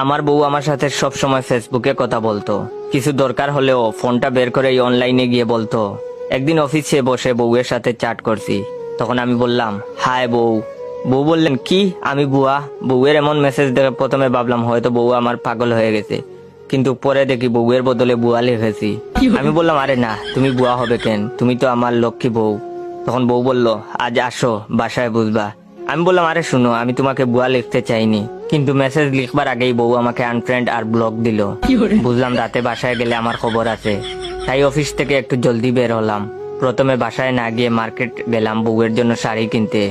আমার বউ আমার সাথে সব সময় ফেসবুকে কথা বলতো, কিছু দরকার হলেও ফোনটা বের করে অনলাইনে গিয়ে বলতো। একদিন অফিসে বসে বউয়ের সাথে চ্যাট করছি, তখন আমি বললাম হাই বউ। বউ বললেন কি, আমি বুয়া। বউয়ের এমন মেসেজ দেখে প্রথমে ভাবলাম হয়তো বউ আমার পাগল হয়ে গেছে, কিন্তু পরে দেখি বউয়ের বদলে বুয়া লিখেছি। আমি বললাম আরে না, তুমি বুয়া হবে কেন, তুমি তো আমার লক্ষ্মী বউ। তখন বউ বলল আজ আসো বাসায় বুঝবা। আমি বললাম আরে শুনো, আমি তোমাকে বুয়া লিখতে চাইনি, কিন্তু মেসেজ লিখবার আগেই বউ আমাকে আনফ্রেন্ড আর ব্লক দিল। বুঝলাম রাতে বাসায় গেলে আমার খবর আছে, তাই অফিস থেকে একটু জলদি বের হলাম। প্রথমে বাসায় না গিয়ে মার্কেট গেলাম বউয়ের জন্য শাড়ি কিনতে।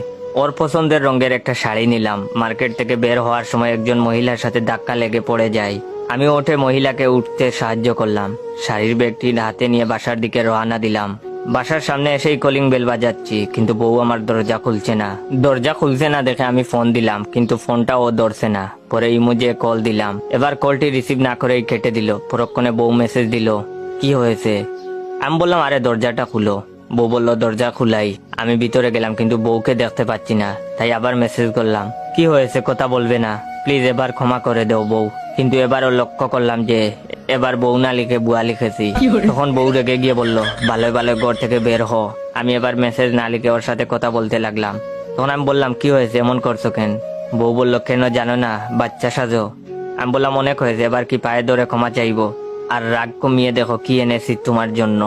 ওর পছন্দের রঙের একটা শাড়ি নিলাম। মার্কেট থেকে বের হওয়ার সময় একজন মহিলার সাথে ধাক্কা লেগে পড়ে যায়। আমি উঠে মহিলাকে উঠতে সাহায্য করলাম। শাড়ির ব্যাগটি হাতে নিয়ে বাসার দিকে রওনা দিলাম। বাসার সামনে এসেই কলিং বেল বাজাচ্ছি, কিন্তু বউ আমার দরজা খুলছে না। দরজা খুলছে না দেখে আমি ফোন দিলাম, কিন্তু ফোনটা ও ধরছে না। পরে ইমোজে কল দিলাম, এবার কলটি রিসিভ না করেই কেটে দিল। পরক্ষণে বউ মেসেজ দিল কি হয়েছে। আমি বললাম আরে দরজাটা খুলো। বউ বলল দরজা খুলাই। আমি ভিতরে গেলাম, কিন্তু বউকে দেখতে পাচ্ছি না, তাই আবার মেসেজ করলাম কি হয়েছে কথা বলবে না, প্লিজ এবার ক্ষমা করে দেও বউ। কিন্তু এবারও লক্ষ্য করলাম যে এবার বউ না লিখে বুয়া লিখেছি। তখন বউ রেগে গিয়ে বলল ভালো ভালো ঘর থেকে বের হ। আমি এবার মেসেজ না লিখে ওর সাথে কথা বলতে লাগলাম। তখন আমি বললাম কি হয়েছে, এমন করছো কেন। বউ বলল কেন জানো না, বাচ্চা সাজো। আমি বললাম অনেক হয়েছে, এবার কি পায়ে ধরে ক্ষমা চাইবো। আর রাগ কমিয়ে দেখো কি এনেছি তোমার জন্য।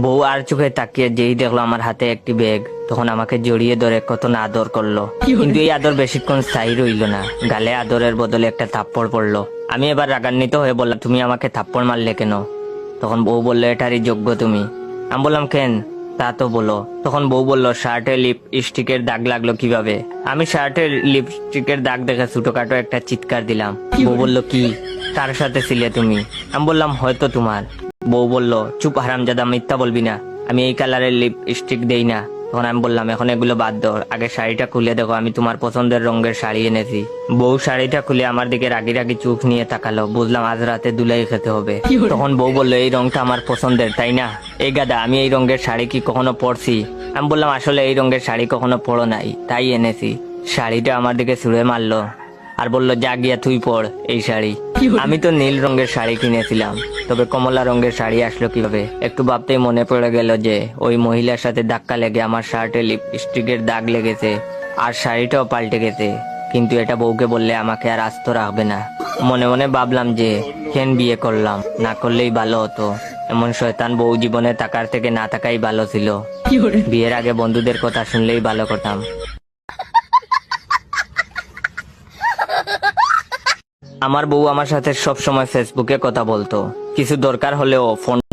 বউ আর চোখে তাকিয়ে যেই দেখলো আমার হাতে একটি ব্যাগ, তখন আমাকে জড়িয়ে ধরে কত না আদর করলো। কিন্তু এই আদর বেশিক্ষণ স্থায়ী রইল না, গালে আদরের বদলে একটা থাপ্পড় পড়লো। আমি এবার রাগান্বিত হয়ে বললাম তুমি আমাকে থাপ্পড় মারলে কেন। তখন বউ বললো এটারই যোগ্য তুমি। আমি বললাম কেন তা তো বলো। তখন বউ বলল শার্টে লিপস্টিকের দাগ লাগলো কিভাবে। আমি শার্টের লিপস্টিকের দাগ দেখে ছোটখাটো একটা চিৎকার দিলাম। বউ বলল কি, কার সাথে ছিলে তুমি। আমি বললাম হয়তো তোমার। বউ বলল চুপ হারামজাদা, মিথ্যা বলবি না, আমি এই কালারের লিপস্টিক দেই না। তখন আমি বললাম এখন এগুলো বাদ দাও, আগে শাড়িটা খুলে দেখো, আমি তোমার পছন্দের রঙের শাড়ি এনেছি। বউ শাড়িটা খুলে আমার দিকে রাগি রাগি চোখ নিয়ে তাকালো। বুঝলাম আজ রাতে দুলাই খেতে হবে। তখন বউ বললো এই রংটা আমার পছন্দের তাই না। এই গাদা, আমি এই রঙের শাড়ি কি কখনো পরছি। আমি বললাম আসলে এই রঙের শাড়ি কখনো পরো নাই, তাই এনেছি। শাড়িটা আমার দিকে ছুঁড়ে মারলো আর বললো যা গিয়া তুই পর এই শাড়ি। আমি তো নীল রঙের শাড়ি কিনেছিলাম, তবে কমলা রঙের শাড়ি আসলো কিভাবে। একটু ভাবতেই মনে পড়ে গেল যে ওই মহিলার সাথে ধাক্কা লেগে আমার শার্টে লিপস্টিকের দাগ লেগেছে আর শাড়িটাও পাল্টে গেছে। কিন্তু এটা বউকে বললে আমাকে আর আস্ত রাখবে না। মনে মনে ভাবলাম যে কেন বিয়ে করলাম, না করলেই ভালো হতো। এমন শয়তান বউ জীবনে থাকার থেকে না থাকাই ভালো ছিল। বিয়ের আগে বন্ধুদের কথা শুনলেই ভালো করতাম। আমার বউ আমার সাথে সব সময় ফেসবুকে কথা বলতো, কিছু দরকার হলেও ফোনটা